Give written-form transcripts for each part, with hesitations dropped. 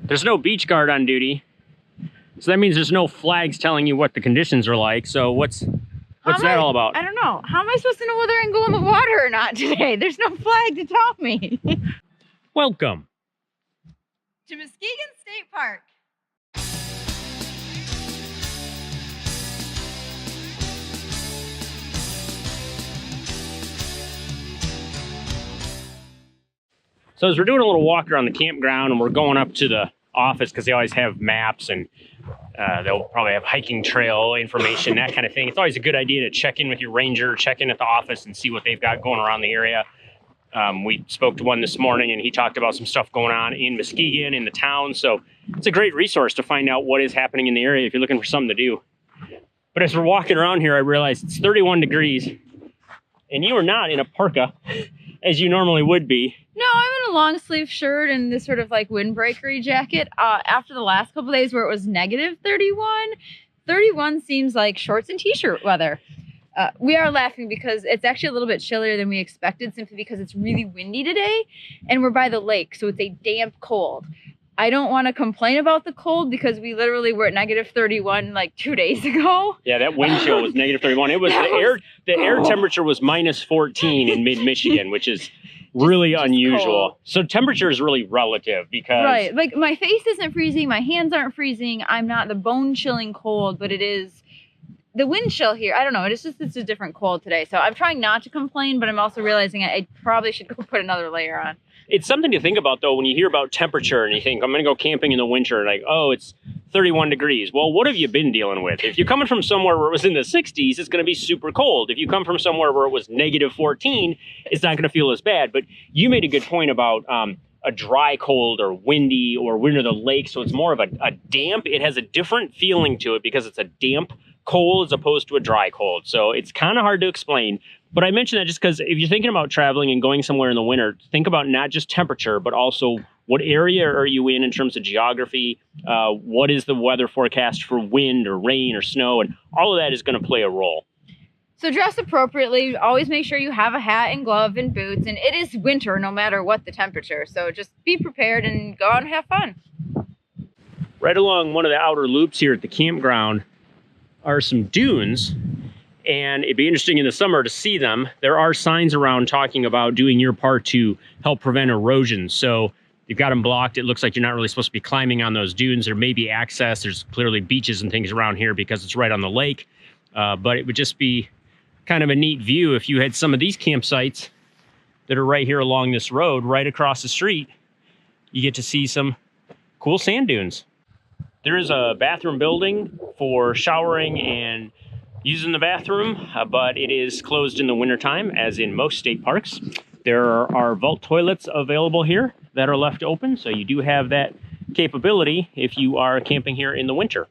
There's no beach guard on duty. So that means there's no flags telling you what the conditions are like. So what's that all about? I don't know. How am I supposed to know whether I can go in the water or not today? There's no flag to tell me. Welcome To Muskegon State Park. So as we're doing a little walk around the campground and we're going up to the office because they always have maps and they'll probably have hiking trail information, that kind of thing. It's always a good idea to check in with your ranger, check in at the office and see what they've got going around the area. We spoke to one this morning and he talked about some stuff going on in Muskegon, in the town. So it's a great resource to find out what is happening in the area if you're looking for something to do. But as we're walking around here, I realized it's 31 degrees and you are not in a parka as you normally would be. No, I'm in a long sleeve shirt and this sort of like windbreakery jacket. After the last couple days where it was negative 31 seems like shorts and t-shirt weather. We are laughing because it's actually a little bit chillier than we expected, simply because it's really windy today and we're by the lake, so it's a damp cold. I don't want to complain about the cold because we literally were at negative 31 like 2 days ago. Yeah, that wind chill was negative 31. It was the air temperature was minus 14 in mid-Michigan, which is really unusual. Cold. So temperature is really relative because... Right, like my face isn't freezing, my hands aren't freezing, I'm not the bone-chilling cold, but it is the wind chill here. I don't know, it's a different cold today. So I'm trying not to complain, but I'm also realizing I probably should go put another layer on. It's something to think about, though, when you hear about temperature and you think, I'm going to go camping in the winter, like, oh, it's 31 degrees. Well, what have you been dealing with? If you're coming from somewhere where it was in the 60s, it's going to be super cold. If you come from somewhere where it was negative 14, it's not going to feel as bad. But you made a good point about a dry cold or windy or we're near the lake, so it's more of a damp. It has a different feeling to it because it's a damp cold as opposed to a dry cold. So it's kind of hard to explain. But I mention that just because if you're thinking about traveling and going somewhere in the winter, think about not just temperature, but also what area are you in terms of geography? What is the weather forecast for wind or rain or snow? And all of that is going to play a role. So dress appropriately. Always make sure you have a hat and glove and boots. And it is winter no matter what the temperature. So just be prepared and go out and have fun. Right along one of the outer loops here at the campground are some dunes. And it'd be interesting in the summer to see them. There are signs around talking about doing your part to help prevent erosion. So you've got them blocked. It looks like you're not really supposed to be climbing on those dunes. There may be access. There's clearly beaches and things around here because it's right on the lake. But it would just be kind of a neat view if you had some of these campsites that are right here along this road, right across the street. You get to see some cool sand dunes. There is a bathroom building for showering and using the bathroom, but it is closed in the wintertime, as in most state parks. There are vault toilets available here that are left open, so you do have that capability if you are camping here in the winter.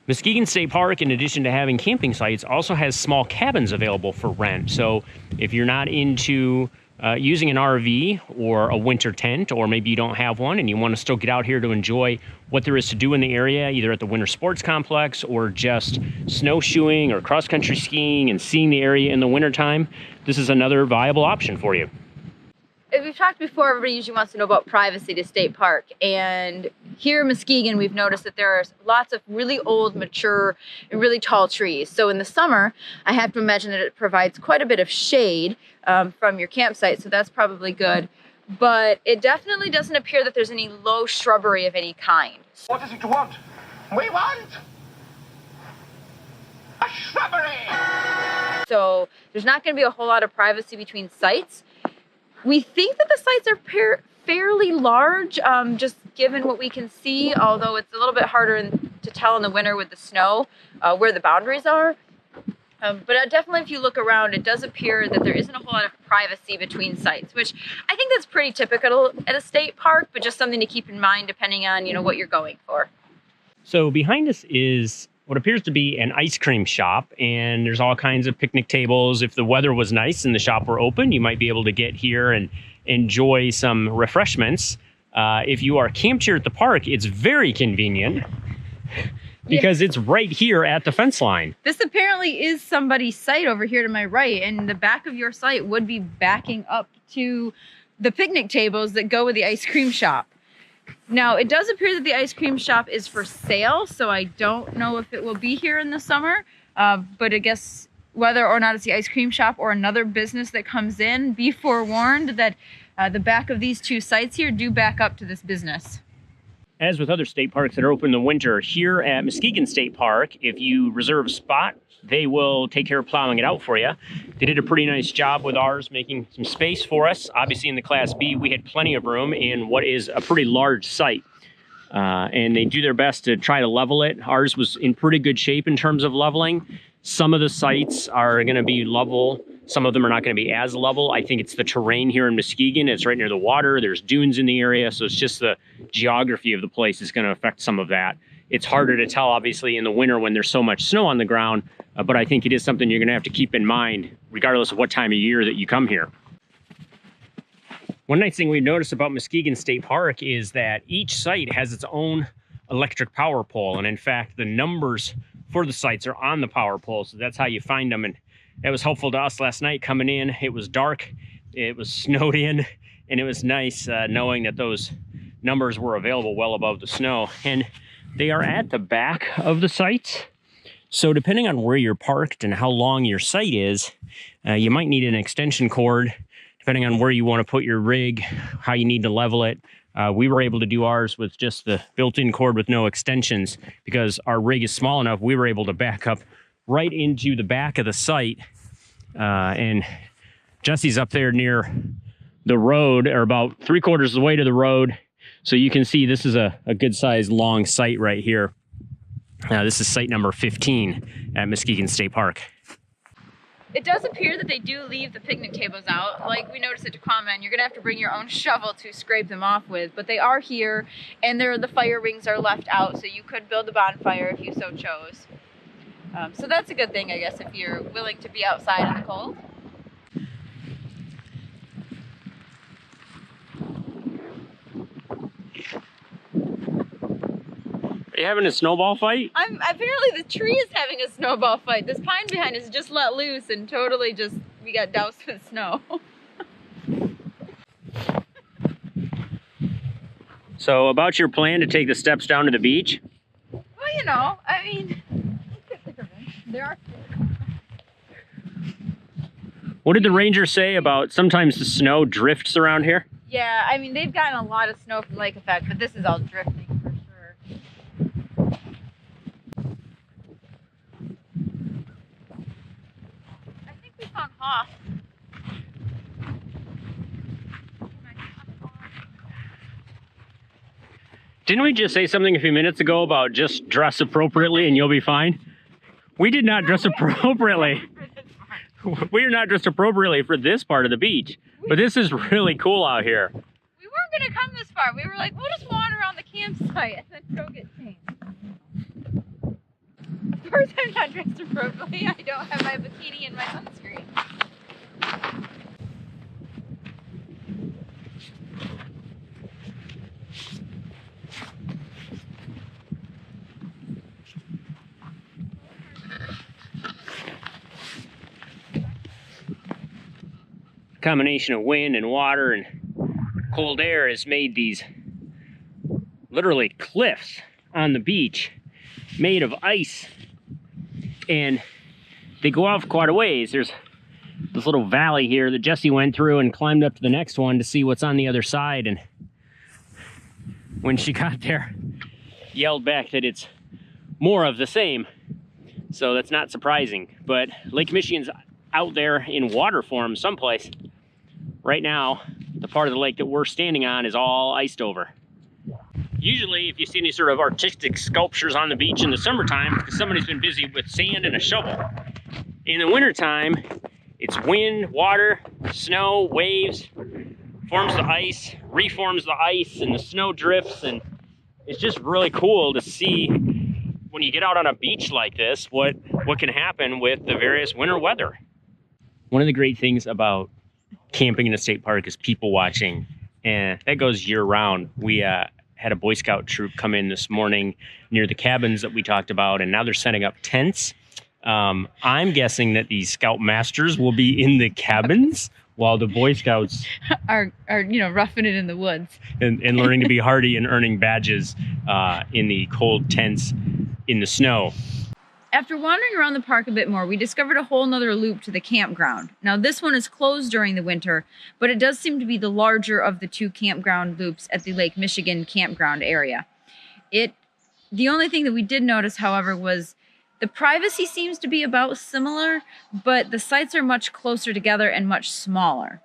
Muskegon State Park, in addition to having camping sites, also has small cabins available for rent. So if you're not into using an RV or a winter tent, or maybe you don't have one and you want to still get out here to enjoy what there is to do in the area, either at the winter sports complex or just snowshoeing or cross-country skiing and seeing the area in the wintertime, this is another viable option for you. As we've talked before, everybody usually wants to know about privacy to state park. And here in Muskegon, we've noticed that there are lots of really old, mature, and really tall trees. So in the summer, I have to imagine that it provides quite a bit of shade from your campsite. So that's probably good. But it definitely doesn't appear that there's any low shrubbery of any kind. What is it you want? We want a shrubbery! So there's not going to be a whole lot of privacy between sites. We think that the sites are fairly large, just given what we can see, although it's a little bit harder to tell in the winter with the snow where the boundaries are. But definitely if you look around, it does appear that there isn't a whole lot of privacy between sites, which I think that's pretty typical at a state park, but just something to keep in mind depending on, what you're going for. So behind us is what appears to be an ice cream shop, and there's all kinds of picnic tables. If the weather was nice and the shop were open, you might be able to get here and enjoy some refreshments. If you are camped here at the park, it's very convenient because it's right here at the fence line. This apparently is somebody's site over here to my right, and the back of your site would be backing up to the picnic tables that go with the ice cream shop. Now, it does appear that the ice cream shop is for sale, so I don't know if it will be here in the summer. But I guess whether or not it's the ice cream shop or another business that comes in, be forewarned that the back of these two sites here do back up to this business. As with other state parks that are open in the winter, here at Muskegon State Park, if you reserve a spot, they will take care of plowing it out for you. They did a pretty nice job with ours, making some space for us. Obviously in the Class B, we had plenty of room in what is a pretty large site. And they do their best to try to level it. Ours was in pretty good shape in terms of leveling. Some of the sites are gonna be level. Some of them are not gonna be as level. I think it's the terrain here in Muskegon. It's right near the water. There's dunes in the area. So it's just the geography of the place is gonna affect some of that. It's harder to tell, obviously, in the winter when there's so much snow on the ground, but I think it is something you're gonna have to keep in mind, regardless of what time of year that you come here. One nice thing we've noticed about Muskegon State Park is that each site has its own electric power pole. And in fact, the numbers for the sites are on the power pole. So that's how you find them. And that was helpful to us last night coming in. It was dark, it was snowed in, and it was nice knowing that those numbers were available well above the snow. And they are at the back of the site. So depending on where you're parked and how long your site is, you might need an extension cord, depending on where you want to put your rig, how you need to level it. We were able to do ours with just the built-in cord with no extensions because our rig is small enough. We were able to back up right into the back of the site. And Jesse's up there near the road, or about 3/4 of the way to the road. So you can see this is a good sized long site right here. This is site number 15 at Muskegon State Park. It does appear that they do leave the picnic tables out. Like we noticed at Tacoma, and you're gonna have to bring your own shovel to scrape them off with, but they are here, and the fire rings are left out, so you could build a bonfire if you so chose. So that's a good thing, I guess, if you're willing to be outside in the cold. Are you having a snowball fight? Apparently the tree is having a snowball fight. This pine behind us just let loose and totally we got doused with snow. So about your plan to take the steps down to the beach? Well, you know, I mean, there are. What did the ranger say about sometimes the snow drifts around here? Yeah, I mean, they've gotten a lot of snow from lake effect, but this is all drifting for sure. I think we found Hoff. Didn't we just say something a few minutes ago about just dress appropriately and you'll be fine? We did not dress appropriately. We are not dressed appropriately for this part of the beach, but this is really cool out here. We weren't gonna come this far. We were like, we'll just wander around the campsite and then go get changed. Of course I'm not dressed appropriately. I don't have my bikini and my sunscreen. Combination of wind and water and cold air has made these literally cliffs on the beach made of ice, and they go off quite a ways. There's this little valley here that Jesse went through and climbed up to the next one to see what's on the other side, and when she got there, yelled back that it's more of the same. So that's not surprising, but Lake Michigan's out there in water form someplace. Right now, the part of the lake that we're standing on is all iced over. Usually, if you see any sort of artistic sculptures on the beach in the summertime, because somebody's been busy with sand and a shovel. In the wintertime, it's wind, water, snow, waves, forms the ice, reforms the ice, and the snow drifts, and it's just really cool to see when you get out on a beach like this, what can happen with the various winter weather. One of the great things about camping in a state park is people watching, and that goes year round. We had a Boy Scout troop come in this morning near the cabins that we talked about, and now they're setting up tents. I'm guessing that these Scout Masters will be in the cabins while the Boy Scouts are roughing it in the woods. and learning to be hardy and earning badges in the cold tents in the snow. After wandering around the park a bit more, we discovered a whole nother loop to the campground. Now, this one is closed during the winter, but it does seem to be the larger of the two campground loops at the Lake Michigan campground area. The only thing that we did notice, however, was the privacy seems to be about similar, but the sites are much closer together and much smaller.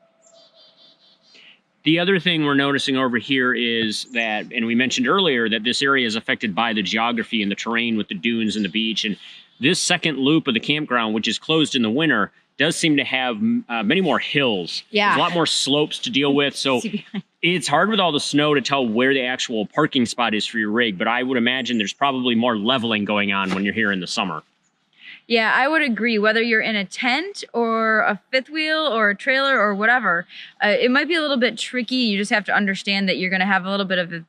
The other thing we're noticing over here is that, and we mentioned earlier, that this area is affected by the geography and the terrain with the dunes and the beach. And this second loop of the campground, which is closed in the winter, does seem to have many more hills. Yeah. There's a lot more slopes to deal with. So it's hard with all the snow to tell where the actual parking spot is for your rig. But I would imagine there's probably more leveling going on when you're here in the summer. Yeah, I would agree. Whether you're in a tent or a fifth wheel or a trailer or whatever, it might be a little bit tricky. You just have to understand that you're going to have a little bit of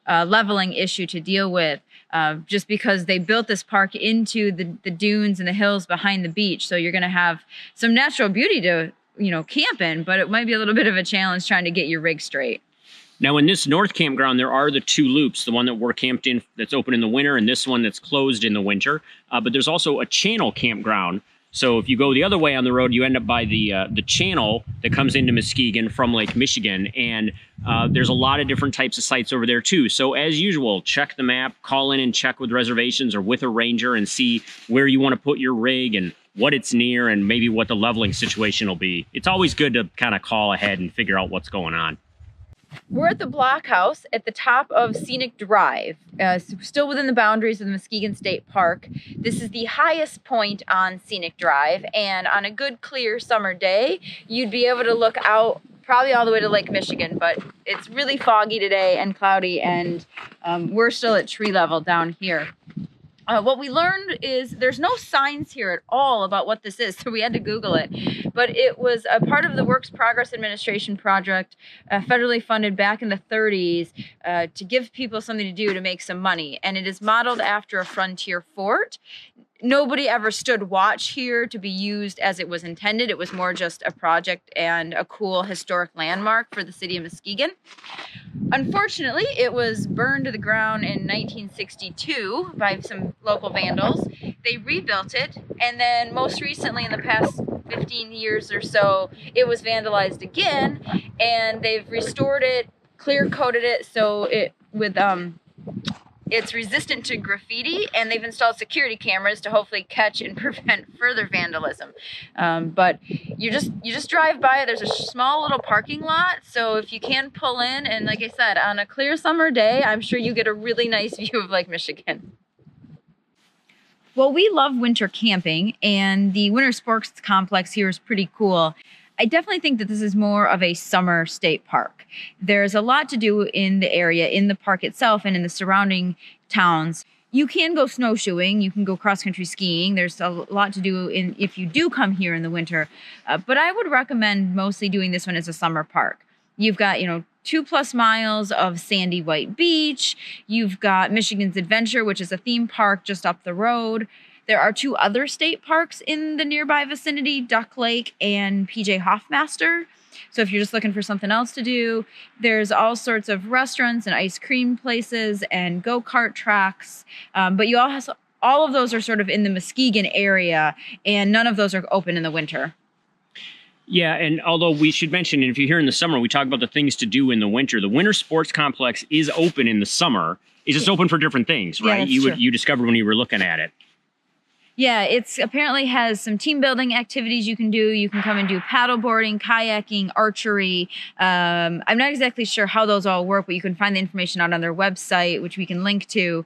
a leveling issue to deal with, just because they built this park into the dunes and the hills behind the beach. So you're going to have some natural beauty to, camp in, but it might be a little bit of a challenge trying to get your rig straight. Now, in this north campground, there are the two loops, the one that we're camped in that's open in the winter and this one that's closed in the winter. But there's also a channel campground. So if you go the other way on the road, you end up by the channel that comes into Muskegon from Lake Michigan. And there's a lot of different types of sites over there, too. So as usual, check the map, call in and check with reservations or with a ranger and see where you want to put your rig and what it's near and maybe what the leveling situation will be. It's always good to kind of call ahead and figure out what's going on. We're at the blockhouse at the top of Scenic Drive, still within the boundaries of the Muskegon State Park. This is the highest point on Scenic Drive, and on a good clear summer day, you'd be able to look out probably all the way to Lake Michigan, but it's really foggy today and cloudy, and we're still at tree level down here. What we learned is there's no signs here at all about what this is, so we had to Google it. But it was a part of the Works Progress Administration project, federally funded back in the 30s, to give people something to do to make some money. And it is modeled after a frontier fort. Nobody ever stood watch here to be used as it was intended. It was more just a project and a cool historic landmark for the city of Muskegon. Unfortunately, it was burned to the ground in 1962 by some local vandals. They rebuilt it, and then most recently, in the past 15 years or so, it was vandalized again, and they've restored it, clear coated it so it with it's resistant to graffiti, and they've installed security cameras to hopefully catch and prevent further vandalism. But you just drive by it. There's a small little parking lot, so if you can pull in, and like I said, on a clear summer day, I'm sure you get a really nice view of Lake Michigan. Well, we love winter camping, and the winter sports complex here is pretty cool. I definitely think that this is more of a summer state park. There's a lot to do in the area, in the park itself, and in the surrounding towns. You can go snowshoeing, you can go cross-country skiing. There's a lot to do if you do come here in the winter. But I would recommend mostly doing this one as a summer park. You've got, 2+ miles of sandy white beach. You've got Michigan's Adventure, which is a theme park just up the road. There are 2 other state parks in the nearby vicinity, Duck Lake and PJ Hoffmaster. So if you're just looking for something else to do, there's all sorts of restaurants and ice cream places and go-kart tracks. But all of those are sort of in the Muskegon area, and none of those are open in the winter. Yeah, and although we should mention, if you're here in the summer, we talk about the things to do in the winter. The winter sports complex is open in the summer. It's just open for different things, right? Yeah, You discovered when you were looking at it. Yeah, it's apparently has some team building activities you can do. You can come and do paddleboarding, kayaking, archery. I'm not exactly sure how those all work, but you can find the information out on their website, which we can link to.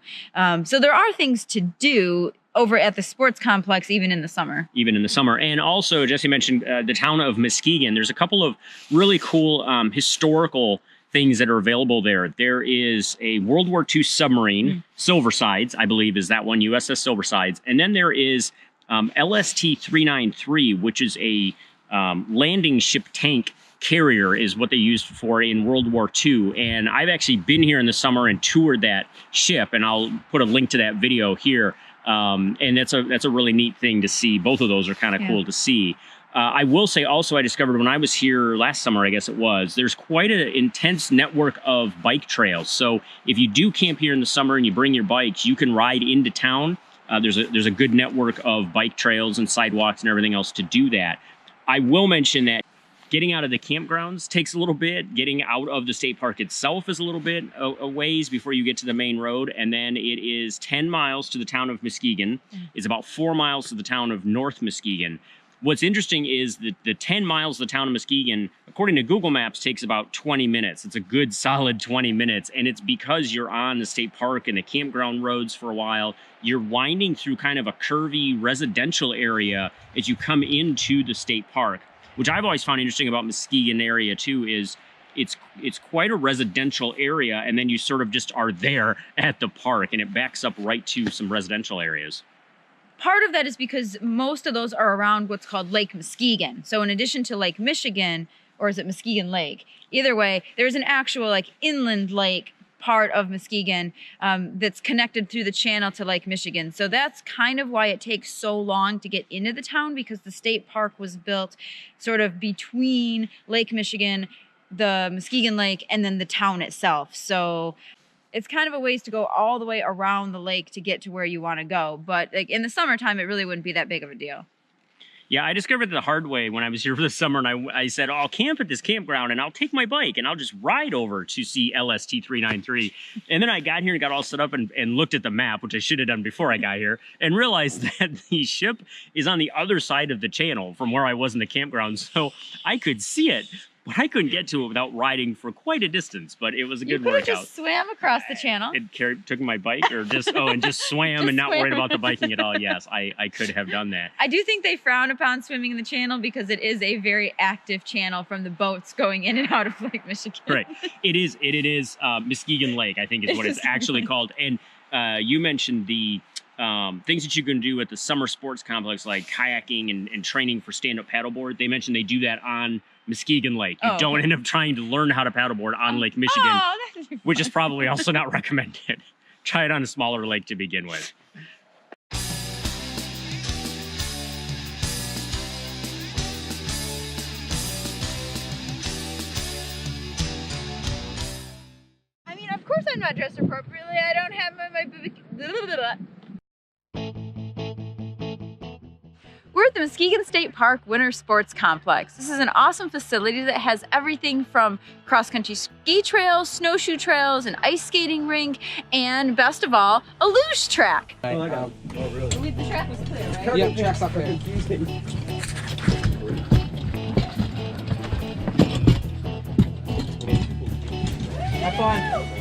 So there are things to do over at the sports complex, even in the summer. Even in the summer. And also, Jesse mentioned the town of Muskegon. There's a couple of really cool historical things that are available there. There is a World War II submarine, Silversides, I believe is that one, USS Silversides. And then there is LST-393, which is a landing ship tank carrier is what they used for in World War II. And I've actually been here in the summer and toured that ship, and I'll put a link to that video here. And that's a really neat thing to see. Both of those are kind of cool to see. I will say also I discovered when I was here last summer, I guess it was, there's quite an intense network of bike trails. So if you do camp here in the summer and you bring your bikes, you can ride into town. There's a good network of bike trails and sidewalks and everything else to do that. I will mention that getting out of the campgrounds takes a little bit. Getting out of the state park itself is a little bit a ways before you get to the main road. And then it is 10 miles to the town of Muskegon. It's about 4 miles to the town of North Muskegon. What's interesting is that the 10 miles to the town of Muskegon, according to Google Maps, takes about 20 minutes. It's a good solid 20 minutes. And it's because you're on the state park and the campground roads for a while. You're winding through kind of a curvy residential area as you come into the state park, which I've always found interesting about Muskegon area too, is it's quite a residential area. And then you sort of just are there at the park and it backs up right to some residential areas. Part of that is because most of those are around what's called Lake Muskegon. So in addition to Lake Michigan, or is it Muskegon Lake? Either way, there's an actual like inland lake part of Muskegon that's connected through the channel to Lake Michigan. So that's kind of why it takes so long to get into the town, because the state park was built sort of between Lake Michigan, the Muskegon Lake, and then the town itself. So it's kind of a ways to go all the way around the lake to get to where you want to go. But like in the summertime, it really wouldn't be that big of a deal. Yeah, I discovered the hard way when I was here for the summer, and I said, oh, I'll camp at this campground, and I'll take my bike, and I'll just ride over to see LST 393. And then I got here and got all set up and looked at the map, which I should have done before I got here, and realized that the ship is on the other side of the channel from where I was in the campground. So I could see it, but I couldn't get to it without riding for quite a distance. But it was a good workout. You could have just swam across the channel. Took my bike, or just swam and not worried about the biking at all. Yes, I could have done that. I do think they frown upon swimming in the channel because it is a very active channel from the boats going in and out of Lake Michigan. Right. It is Muskegon Lake, I think is what it's actually called. And you mentioned the things that you can do at the summer sports complex, like kayaking and training for stand-up paddleboard. They mentioned they do that on Muskegon Lake. You don't end up trying to learn how to paddleboard on Lake Michigan, which is probably also not recommended. Try it on a smaller lake to begin with. I mean, of course I'm not dressed appropriately. I don't have my We're at the Muskegon State Park Winter Sports Complex. This is an awesome facility that has everything from cross-country ski trails, snowshoe trails, an ice skating rink, and best of all, a luge track. Oh, really? The track was clear, right? Yeah, track's not clear. Have fun.